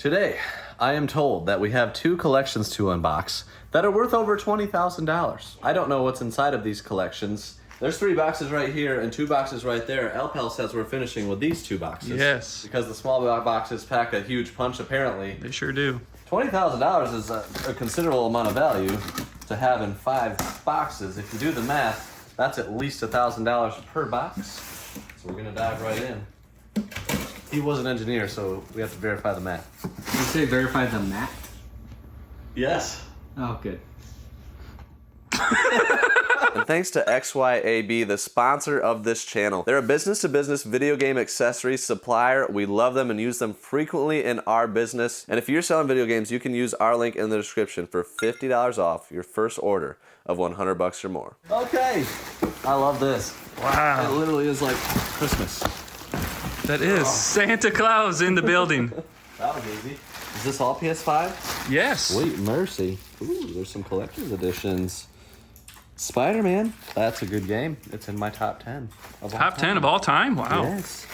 Today, I am told that we have 2 collections to unbox that are worth over $20,000. I don't know what's inside of these collections. There's 3 boxes right here and 2 boxes right there. Alpal says we're finishing with these 2 boxes. Yes. Because the small boxes pack a huge punch, apparently. They sure do. $20,000 is a considerable amount of value to have in 5 boxes. If you do the math, that's at least $1,000 per box. So we're gonna dive right in. He was an engineer, so we have to verify the math. Did you say verify the mat? Yes. Oh, good. And thanks to XYAB, the sponsor of this channel. They're a business-to-business video game accessories supplier. We love them and use them frequently in our business. And if you're selling video games, you can use our link in the description for $50 off your first order of $100 or more. Okay, I love this. Wow. It literally is like Christmas. That is Santa Claus in the building. That was easy. Is this all PS5? Yes. Sweet mercy. Ooh, there's some collector's editions. Spider-Man, that's a good game. It's in my top 10 of all Top 10 of all time? Wow. Yes.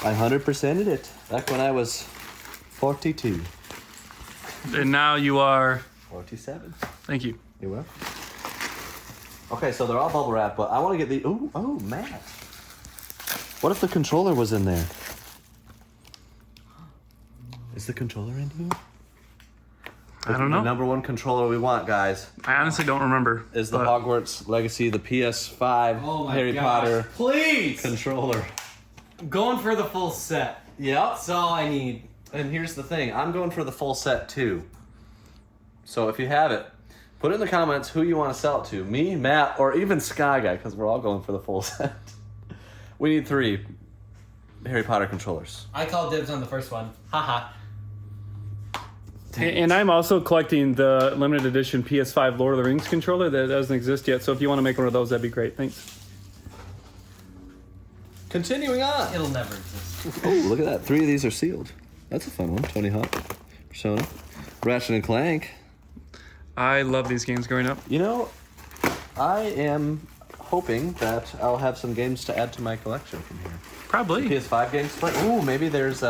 I 100%ed it back when I was 42. And now you are... 47. Thank you. You will. Okay, so they're all bubble wrap, but I want to get the... Oh, Matt. What if the controller was in there? Is the controller in here? I don't know. The #1 controller we want, guys, I honestly don't remember. is the Hogwarts Legacy, the PS5 Harry Potter Please! controller. I'm going for the full set. Yep. That's all I need. And here's the thing, I'm going for the full set too. So if you have it, put it in the comments who you want to sell it to. Me, Matt, or even Sky Guy, because we're all going for the full set. We need 3 Harry Potter controllers. I call dibs on the first one. Haha. And I'm also collecting the limited edition PS5 Lord of the Rings controller that doesn't exist yet. So if you want to make one of those, that'd be great. Thanks. Continuing on. It'll never exist. Oh, look at that. 3 of these are sealed. That's a fun one. Tony Hawk, Persona, Ratchet and Clank. I love these games growing up. You know, I am hoping that I'll have some games to add to my collection from here. Probably. PS5 games. But ooh, maybe there's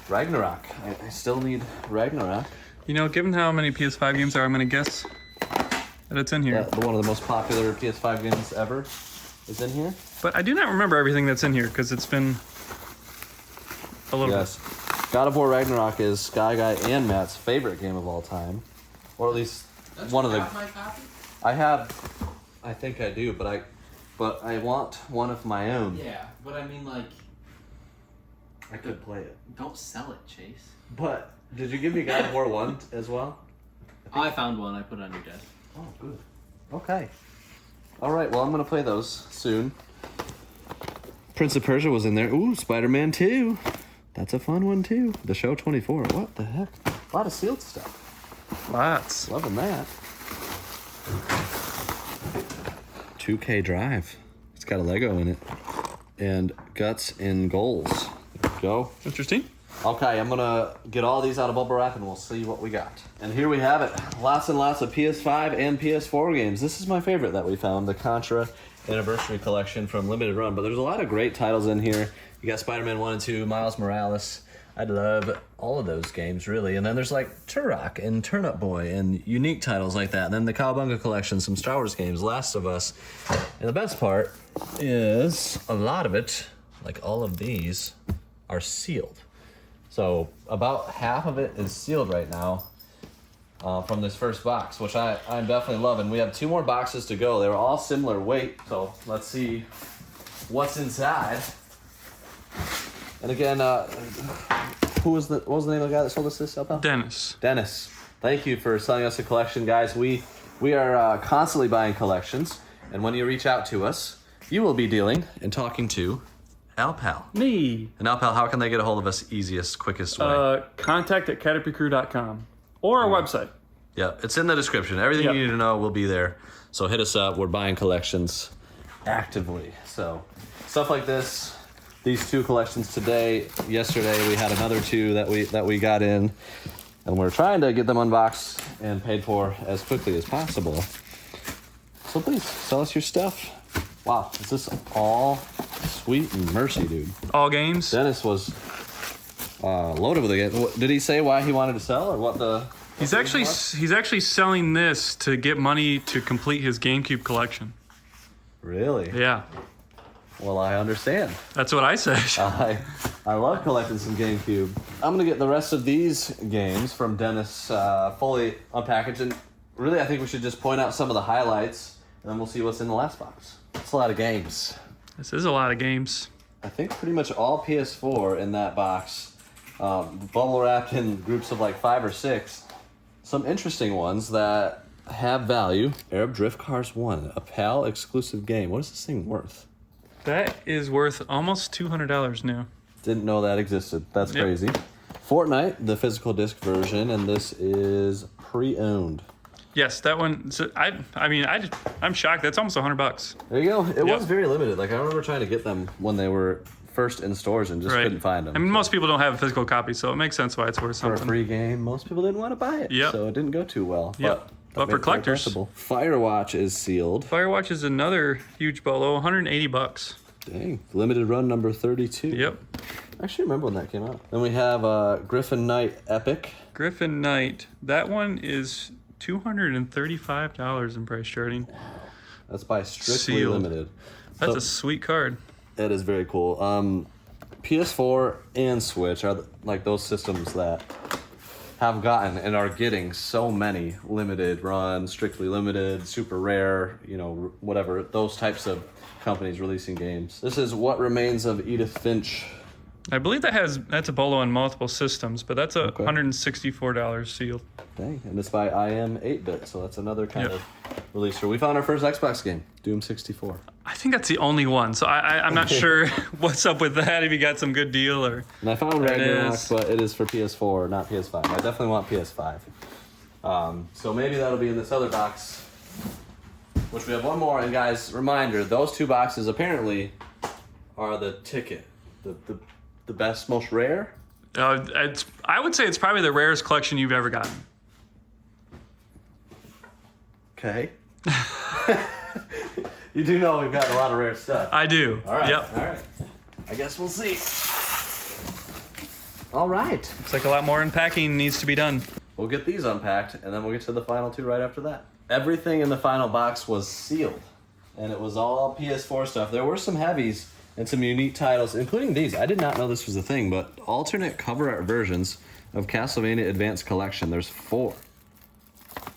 Ragnarok. I still need Ragnarok. You know, given how many PS5 games there are, I'm going to guess that it's in here. One of the most popular PS5 games ever is in here. But I do not remember everything that's in here because it's been a little Yes. God of War Ragnarok is Sky Guy and Matt's favorite game of all time. Or at least one of the... Have my copy? I think I do, but I want one of my own. Yeah, but I mean, like, I could play it. don't sell it, Chase. But did you give me God of War 1 as well? I found one. I put it on your desk. Oh, good. Okay. All right, well, I'm going to play those soon. Prince of Persia was in there. Ooh, Spider-Man 2. That's a fun one, too. The Show 24. What the heck? A lot of sealed stuff. Lots. Loving that. 2K Drive. It's got a Lego in it. And guts and goals. There we go. Interesting. Okay, I'm gonna get all these out of bubble wrap and we'll see what we got. And here we have it. Lots and lots of PS5 and PS4 games. This is my favorite that we found, the Contra Anniversary Collection from Limited Run. But there's a lot of great titles in here. You got Spider-Man 1 and 2, Miles Morales. I'd love all of those games, really. And then there's like Turok and Turnip Boy and unique titles like that. And then the Cowabunga Collection, some Star Wars games, Last of Us. And the best part is a lot of it, like all of these, are sealed. So about half of it is sealed right now from this first box, which I'm definitely loving. We have 2 more boxes to go. They were all similar weight, so let's see what's inside. And again, what was the name of the guy that sold us this, Alpal? Dennis. Thank you for selling us a collection, guys. We are constantly buying collections, and when you reach out to us, you will be dealing and talking to Alpal. Me. And Alpal, how can they get a hold of us easiest, quickest way? Contact at CATRPcrew.com or our website. Yeah, it's in the description. Everything you need to know will be there. So hit us up. We're buying collections actively. So stuff like this. These 2 collections today. Yesterday we had another 2 that we got in, and we're trying to get them unboxed and paid for as quickly as possible. So please sell us your stuff. Wow, is this all sweet and mercy, dude? All games. Dennis was loaded with the game. Did he say why he wanted to sell or what the? He's actually selling this to get money to complete his GameCube collection. Really? Yeah. Well, I understand. That's what I said. I love collecting some GameCube. I'm gonna get the rest of these games from Dennis fully unpackaged, and really I think we should just point out some of the highlights, and then we'll see what's in the last box. It's a lot of games. This is a lot of games. I think pretty much all PS4 in that box, bubble wrapped in groups of like 5 or 6. Some interesting ones that have value. Arab Drift Cars 1, a PAL exclusive game. What is this thing worth? That is worth almost $200 now. Didn't know that existed. That's crazy. Fortnite, the physical disc version, and this is pre-owned. Yes, that one. So I'm shocked. That's almost $100. There you go. It was very limited. Like I remember trying to get them when they were first in stores and just couldn't find them. I mean, most people don't have a physical copy, so it makes sense why it's worth For something. a free game, most people didn't want to buy it. Yep. So it didn't go too well. Yep. But for collectors. Firewatch is sealed. Firewatch is another huge bolo, $180. Dang. Limited run number 32. Yep. I actually remember when that came out. Then we have Griffin Knight Epic. Griffin Knight. That one is $235 in price charting. That's by Strictly Sealed. Limited. That's So- a sweet card. It is very cool. PS4 and Switch are like those systems that have gotten and are getting so many limited runs, strictly limited, super rare, whatever, those types of companies releasing games. This is What Remains of Edith Finch. I believe that's a bolo on multiple systems, but that's a $164 sealed. Dang, and it's by IM 8-bit, so that's another kind of releaser. We found our first Xbox game, Doom 64. I think that's the only one, so I'm not sure what's up with that, if you got some good deal or... And I found Ragnarok, but it is for PS4, not PS5. I definitely want PS5. So maybe that'll be in this other box, which we have one more. And guys, reminder, those 2 boxes apparently are the ticket. The best, most rare? I would say it's probably the rarest collection you've ever gotten. Okay. You do know we've got a lot of rare stuff. I do. All right. Yep. All right. I guess we'll see. All right. Looks like a lot more unpacking needs to be done. We'll get these unpacked, and then we'll get to the final 2 right after that. Everything in the final box was sealed, and it was all PS4 stuff. There were some heavies and some unique titles, including these. I did not know this was a thing, but alternate cover art versions of Castlevania Advanced Collection. There's 4.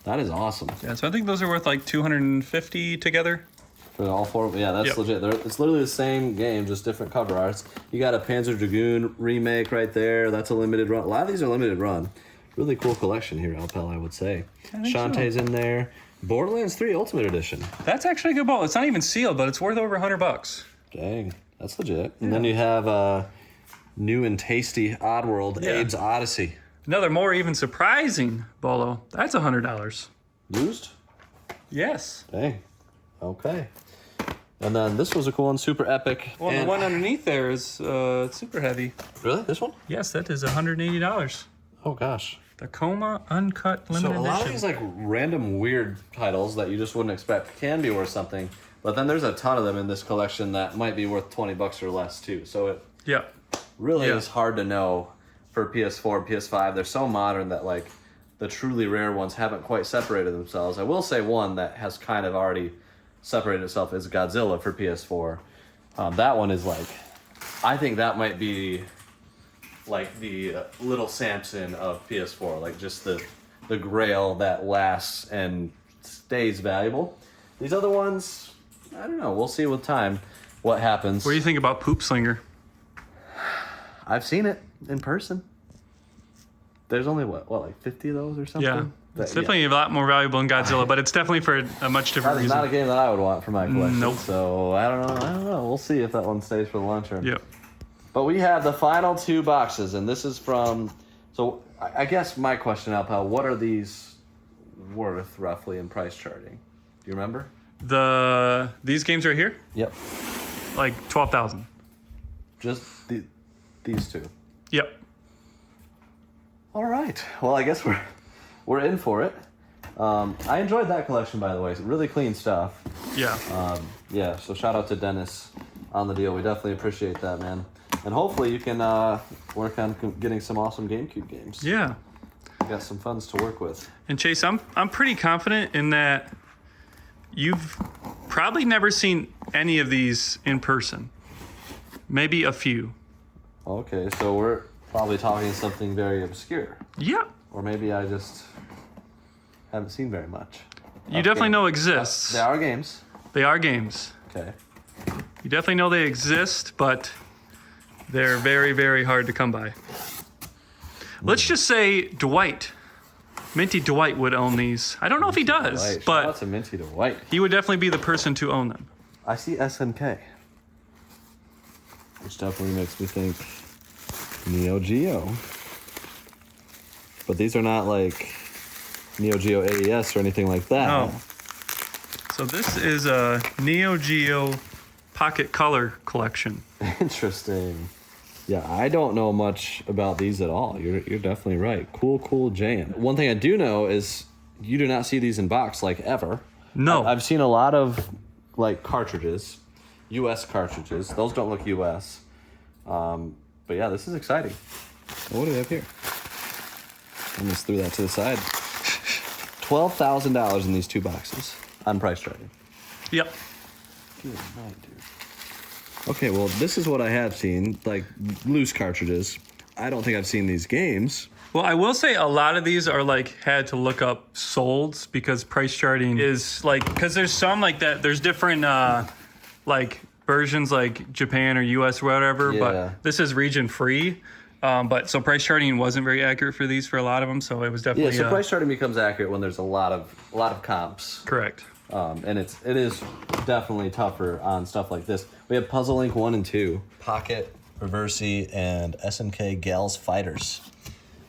That is awesome. Yeah, so I think those are worth like $250 together. For all 4, yeah, that's legit. It's literally the same game, just different cover arts. You got a Panzer Dragoon remake right there. That's a limited run. A lot of these are limited run. Really cool collection here, Alpel, I would say. Shantae's in there. Borderlands 3 Ultimate Edition. That's actually a good ball. It's not even sealed, but it's worth over $100. Dang, that's legit. And then you have new and tasty Oddworld, Abe's Odyssey. Another more even surprising bolo. That's $100. Used? Yes. Dang. Okay. And then this was a cool one, Super Epic. Well, the one underneath there is super heavy. Really? This one? Yes, that is $180. Oh, gosh. Tacoma Uncut Limited So a lot of Edition. these like random weird titles that you just wouldn't expect can be worth something, but then there's a ton of them in this collection that might be worth $20 or less too. So it really is hard to know for PS4 and PS5. They're so modern that like the truly rare ones haven't quite separated themselves. I will say one that has kind of already separated itself is Godzilla for PS4. That one is like, I think that might be like the little Samson of PS4, like just the grail that lasts and stays valuable. These other ones, I don't know. We'll see with time what happens. What do you think about Poop Slinger? I've seen it in person. There's only like 50 of those or something? Yeah. It's definitely a lot more valuable than Godzilla, but it's definitely for a much different That is reason. not a game that I would want for my collection. Nope. So I don't know. We'll see if that one stays for the long term. Yep. But we have the final 2 boxes, and this is from... So I guess my question, Alpal, what are these worth roughly in price charting? Do you remember? These games right here? Yep. Like $12,000. Just these 2. Yep. All right. Well, I guess we're in for it. I enjoyed that collection, by the way. It's really clean stuff. Yeah. Yeah, so shout out to Dennis on the deal. We definitely appreciate that, man. And hopefully you can work on getting some awesome GameCube games. Yeah. We got some funds to work with. And Chase, I'm pretty confident in that you've probably never seen any of these in person. Maybe a few. Okay, so we're probably talking something very obscure. Yeah. Or maybe I just haven't seen very much. You definitely know exists. They are games. They are games. Okay. You definitely know they exist, but they're very, very hard to come by. Let's just say Dwight. Minty Dwight would own these. I don't know if he does, Right. Shout but out to Minty Dwight. he would definitely be the person to own them. I see SNK, which definitely makes me think Neo Geo. But these are not like Neo Geo AES or anything like that. No. So this is a Neo Geo Pocket Color collection. Interesting. Yeah, I don't know much about these at all. You're definitely right. Cool jam. One thing I do know is you do not see these in box like ever. No. I've seen a lot of like cartridges, US cartridges. Those don't look US. But yeah, this is exciting. What do we have here? I just threw that to the side. $12,000 in these 2 boxes on price trading. Yep. Good night, dude. Okay, well, this is what I have seen, like loose cartridges. I don't think I've seen these games. Well, I will say a lot of these are like had to look up solds because price charting is like, because there's some like that, there's different like versions like Japan or US or whatever, Yeah. but this is region free. But so price charting wasn't very accurate for these for a lot of them, so it was Yeah, definitely so price charting becomes accurate when there's a lot of comps. correct. And it is definitely tougher on stuff like this. We have Puzzle Link 1 and 2, Pocket, Reversey, and SNK Gals Fighters.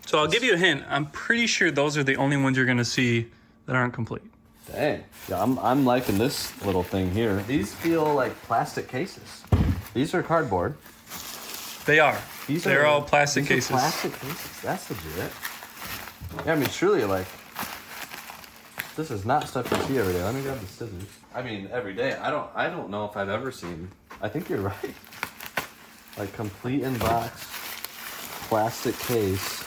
So I'll give you a hint. I'm pretty sure those are the only ones you're going to see that aren't complete. Dang. Yeah, I'm liking this little thing here. These feel like plastic cases. These are cardboard. They are. These They're are all plastic these cases. are plastic cases. That's legit. Yeah, I mean, truly, like, this is not stuff you see every day. Let me grab the scissors. I mean, every day. I don't know if I've ever seen. I think you're right. Like complete in box, plastic case,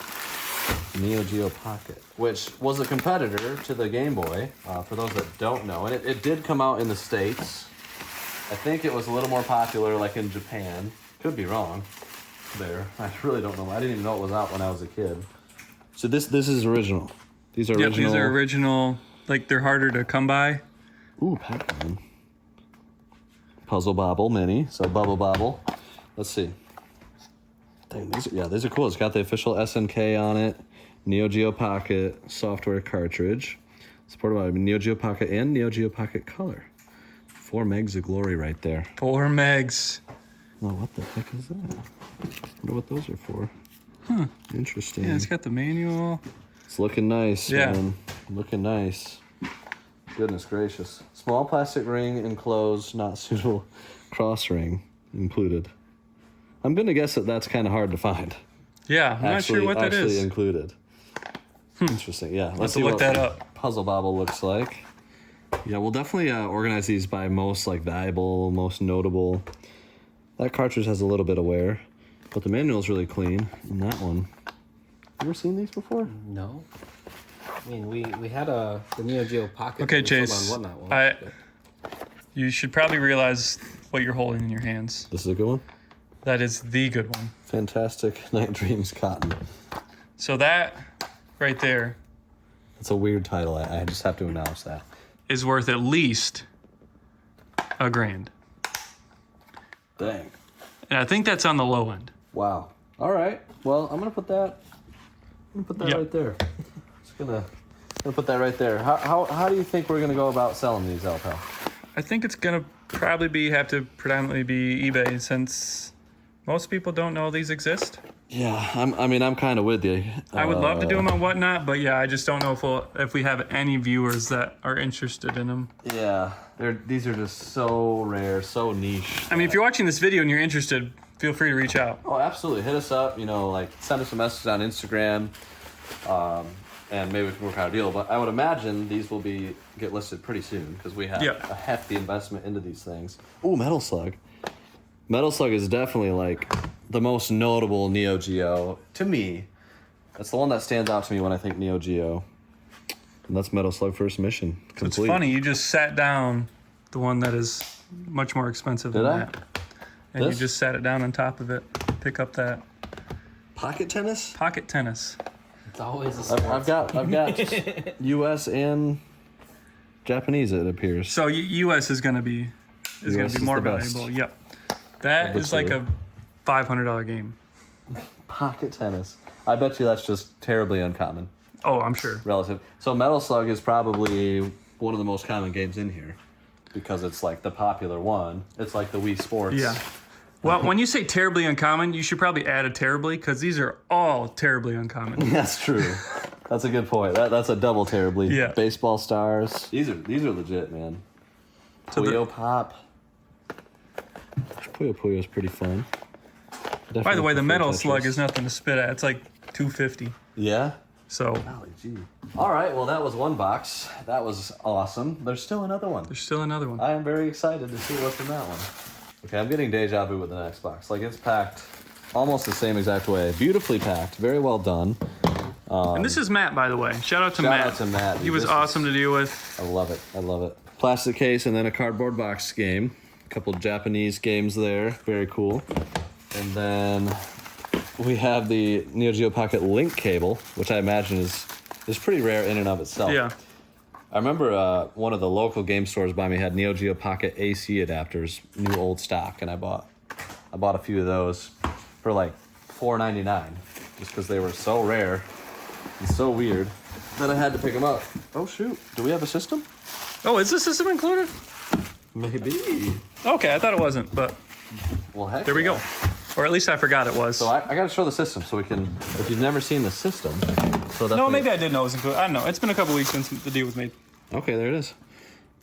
Neo Geo Pocket, which was a competitor to the Game Boy. For those that don't know, and it did come out in the States. I think it was a little more popular, like in Japan. Could be wrong. There, I really don't know. I didn't even know it was out when I was a kid. So this is original. These are Yep, original. these are original. Like they're harder to come by. Ooh, Pac-Man. Puzzle Bobble Mini. So Bubble Bobble. Let's see. Dang, these are cool. It's got the official SNK on it. Neo Geo Pocket software cartridge. Supported by Neo Geo Pocket and Neo Geo Pocket Color. 4 megs of glory right there. 4 megs. Oh, what the heck is that? I wonder what those are for. Huh. Interesting. Yeah, it's got the manual. It's looking nice, Yeah. man. Looking nice. Goodness gracious. Small plastic ring enclosed, not suitable. Cross ring included. I'm going to guess that that's kind of hard to find. Yeah, I'm not sure what that actually is. included. Interesting, yeah. Let's to see look what that up. Puzzle Bobble looks like. Yeah, we'll definitely organize these by most like valuable, most notable. That cartridge has a little bit of wear, but the manual is really clean. And that one. Ever seen these before? No. I mean, we had the Neo Geo Pocket. Okay, that was Chase. sold on Whatnot once, but- You should probably realize what you're holding in your hands. This is a good one. That is the good one. Fantastic Night Dreams Cotton. So that right there It's a weird title. I just have to acknowledge that. is worth at least $1,000. Dang. And I think that's on the low end. Wow. All right. Well, I'm gonna put that. Yep. Right there. Just gonna put that right there. How do you think we're gonna go about selling these, Alpal? I think it's gonna probably have to predominantly be eBay since most people don't know these exist. Yeah, I'm kind of with you. I would love to do them on Whatnot, but yeah, I just don't know if we have any viewers that are interested in them. Yeah, these are just so rare, so niche. I mean, if you're watching this video and you're interested, feel free to reach out. Oh, absolutely. Hit us up. Like send us a message on Instagram, and maybe we can work out a deal. But I would imagine these will get listed pretty soon because we have a hefty investment into these things. Ooh, Metal Slug. Metal Slug is definitely like the most notable Neo Geo to me. That's the one that stands out to me when I think Neo Geo. And that's Metal Slug First Mission. Complete. It's funny, you just sat down the one that is much more expensive than Did I? that. And This? you just sat it down on top of it. Pick up that Pocket tennis? pocket tennis. It's always a sport. I've got US and Japanese, it appears. So US is gonna be US is more the best. valuable. Yep. That Of the is like two. a $500 game. Pocket tennis. I bet you that's just terribly uncommon. Oh, I'm sure. Relative. So Metal Slug is probably one of the most common games in here because it's like the popular one. It's like the Wii Sports. Yeah. Well, when you say terribly uncommon, you should probably add a terribly because these are all terribly uncommon. That's true. That's a good point. That's a double terribly. Yeah. Baseball stars. These are legit, man. So the- Puyo Pop. Puyo Puyo is pretty fun. By the way, the Definitely Metal prefer Slug Tetris. is nothing to spit at. It's like $250. Yeah. So Golly gee. All right. Well, that was one box. That was awesome. There's still another one. there's still another one. I am very excited to see what's in that one. Okay, I'm getting deja vu with the next box. Like, it's packed almost the same exact way. Beautifully packed. Very well done. And this is Matt, by the way. Shout out to Shout Matt. out to Matt. He dude. was This awesome is- to deal with. I love it. I love it. Plastic case and then a cardboard box game. A couple Japanese games there. Very cool. And then we have the Neo Geo Pocket link cable, which I imagine is pretty rare in and of itself. Yeah. I remember one of the local game stores by me had Neo Geo Pocket AC adapters, new old stock, and I bought a few of those for like $4.99, just because they were so rare and so weird that I had to pick them up. Oh shoot! Do we have a system? Oh, is the system included? Maybe. Okay, I thought it wasn't, but Well, heck. there we go. Or at least I forgot it was. So I got to show the system so we can. If you've never seen the system, so No, maybe I did know it was included. I don't know. It's been a couple weeks since the deal was made. Okay, there it is.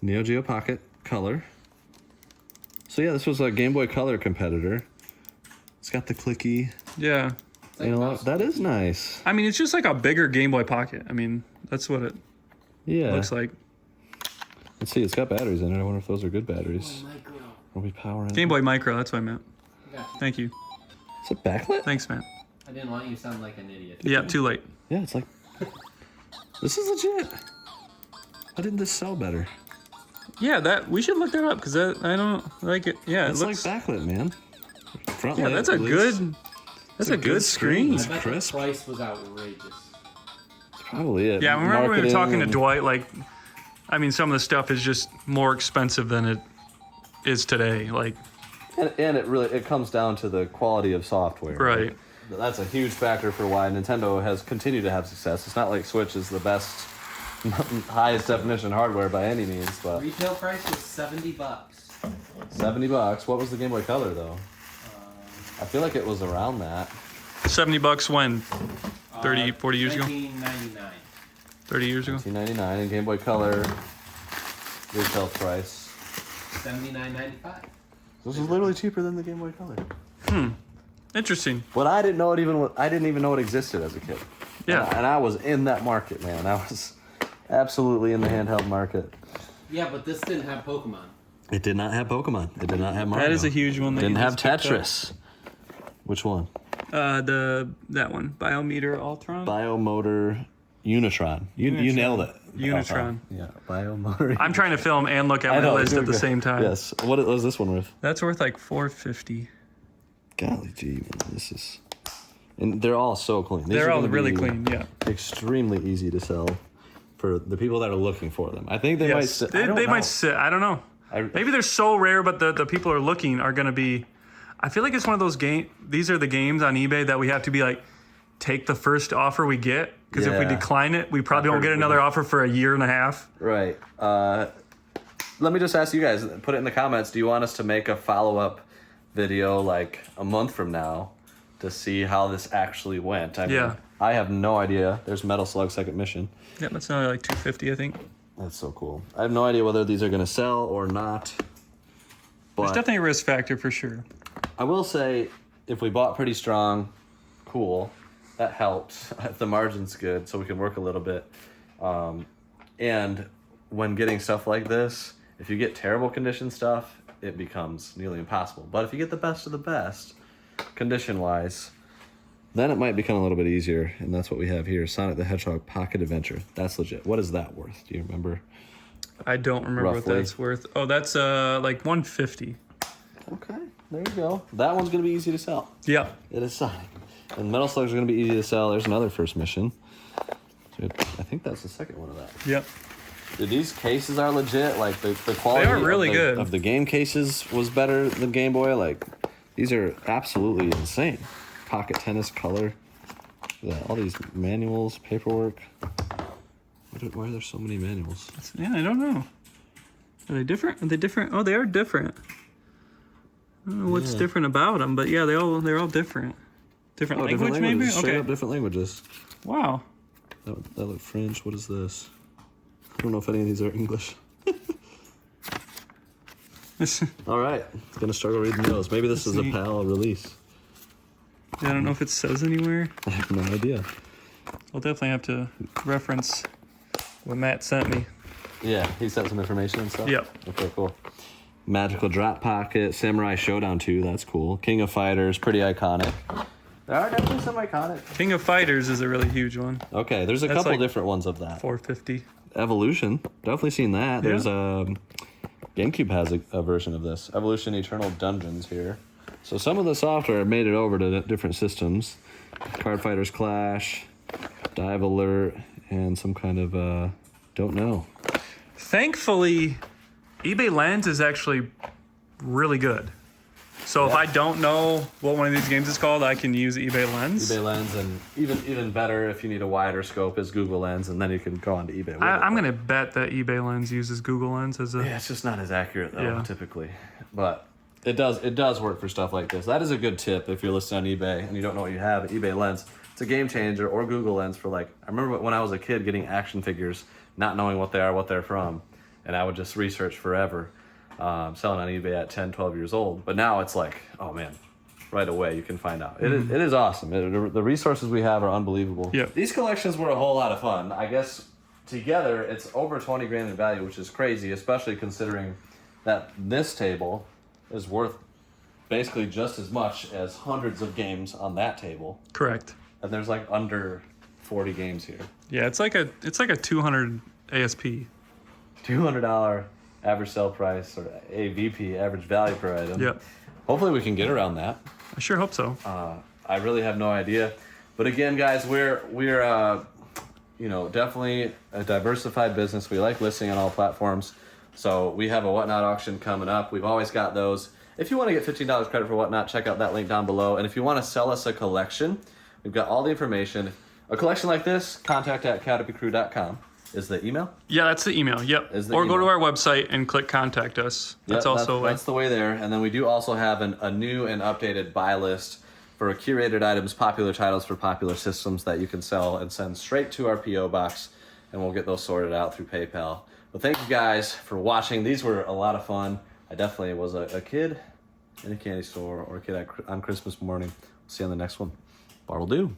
Neo Geo Pocket Color. So yeah, this was a Game Boy Color competitor. It's got the clicky. Yeah. You know, that is nice. I mean, it's just like a bigger Game Boy Pocket. I mean, that's what it Yeah. looks like. Let's see, it's got batteries in it. I wonder if those are good batteries. Micro. Are we powering it? Game Boy Micro, that's what I meant. Gotcha. Thank you. Is it backlit? Thanks, man. I didn't want you to sound like an idiot. Yeah, too late. Yeah, it's like. This is legit. Why didn't this sell better? Yeah, that we should look that up because I don't like it. Yeah, It's it looks. like backlit, man. Front Yeah, light, that's a at least. good. That's a good screen. It's I bet crisp. the price was outrageous. That's probably it. Yeah, I remember we were Marketing talking to and- Dwight. Like, I mean, some of the stuff is just more expensive than it is today. Like, And it comes down to the quality of software. right? That's a huge factor for why Nintendo has continued to have success. It's not like Switch is the best, highest definition hardware by any means, but Retail price was $70. $70. What was the Game Boy Color though? I feel like it was around that. $70 when? 30, 40 years ago? 1999. 30 years ago? $19.99 and Game Boy Color retail price. $79.95. This is literally cheaper than the Game Boy Color. Interesting. But I didn't even know it existed as a kid. Yeah. And I was in that market, man. I was absolutely in the handheld market. Yeah, but this didn't have Pokemon. It did not have Pokemon. It did not have Mario. That is a huge one. That Didn't you have just picked up. Tetris. Which one? That one, Biometer Ultron. Biomotor Unitron. You Unitron. nailed it. Unitron. Yeah, Biomotor. I'm trying to film and look at I my know, list you're at the good. same time. Yes. What was this one worth? That's worth like $450. Golly gee, man, this is. And they're all so clean. These They're are all gonna really be clean. Yeah. Extremely easy to sell for the people that are looking for them. I think they might. Yes. Sit, They, I don't they know. might sit. I don't know. Maybe they're so rare, but the people who are looking are going to be. I feel like it's one of those game. These are the games on eBay that we have to be like, take the first offer we get, because if we Yeah. decline it, we probably won't get another offer for a year and a half. Right. Let me just ask you guys. Put it in the comments. Do you want us to make a follow-up video like a month from now to see how this actually went? I mean, Yeah. I have no idea. There's Metal Slug Second Mission. Yeah, that's only like $250, I think. That's so cool. I have no idea whether these are going to sell or not. But There's definitely a risk factor for sure. I will say, if we bought pretty strong, cool. That helps if the margin's good, so we can work a little bit. And when getting stuff like this, if you get terrible condition stuff, it becomes nearly impossible. But if you get the best of the best, condition-wise. Then it might become a little bit easier, and that's what we have here. Sonic the Hedgehog Pocket Adventure. That's legit. What is that worth? Do you remember? I don't remember what Roughly. that's worth. Oh, that's like 150. Okay, there you go. That one's going to be easy to sell. Yeah. It is Sonic. And Metal Slugs are going to be easy to sell. There's another first mission. So I think that's the second one of that. Yep. Dude, these cases are legit. Like, the quality They are really good. of the game cases was better than Game Boy. Like, these are absolutely insane. Pocket tennis color. Yeah, all these manuals, paperwork. Why are there so many manuals? Yeah, I don't know. Are they different? Are they different? Oh, they are different. I don't know what's different about them, but yeah, they're all different. Different language, different languages. maybe? Straight Okay. up different languages. Wow. That look French. What is this? I don't know if any of these are English. All right. Gonna struggle reading those. Maybe this is a see. PAL release. I don't know if it says anywhere. I have no idea. I'll definitely have to reference what Matt sent me. Yeah, he sent some information and stuff? Yep. Okay, cool. Magical Drop Pocket, Samurai Showdown 2, that's cool. King of Fighters, pretty iconic. There are definitely some iconic. King of Fighters is a really huge one. Okay, there's a That's couple like different ones of that. 450. Evolution, definitely seen that. Yeah. There's GameCube has a version of this. Evolution Eternal Dungeons here. So some of the software made it over to different systems. Card Fighters Clash, Dive Alert, and some kind of, don't know. Thankfully, eBay Lens is actually really good. So if I don't know what one of these games is called, I can use eBay Lens. eBay Lens, and even better if you need a wider scope is Google Lens, and then you can go on to eBay. I'm going to bet that eBay Lens uses Google Lens as a... Yeah, it's just not as accurate though, Yeah. typically. But it does work for stuff like this. That is a good tip if you're listed on eBay and you don't know what you have. eBay Lens, it's a game changer, or Google Lens for like. I remember when I was a kid getting action figures, not knowing what they are, what they're from, and I would just research forever. Selling on eBay at 10, 12 years old. But now it's like, oh man, right away you can find out. It is awesome. The resources we have are unbelievable. Yep. These collections were a whole lot of fun. I guess together it's over 20 grand in value, which is crazy, especially considering that this table is worth basically just as much as hundreds of games on that table. Correct. And there's like under 40 games here. Yeah, it's like a 200 ASP. $200 average sale price, or AVP, average value per item. Yep. Hopefully we can get around that. I sure hope so. I really have no idea. But again, guys, we're definitely a diversified business. We like listing on all platforms. So we have a Whatnot auction coming up. We've always got those. If you want to get $15 credit for Whatnot, check out that link down below. And if you want to sell us a collection, we've got all the information. A collection like this, contact@catrpcrew.com is the email. Yeah, that's the email. Yep. Is the Or go to email. our website and click contact us. That's Yep, also that's the way there. And then we do also have a new and updated buy list for curated items, popular titles for popular systems that you can sell and send straight to our P.O. box, and we'll get those sorted out through PayPal. But thank you guys for watching. These were a lot of fun. I definitely was a kid in a candy store, or a kid on Christmas morning. See you on the next one. Bar will do.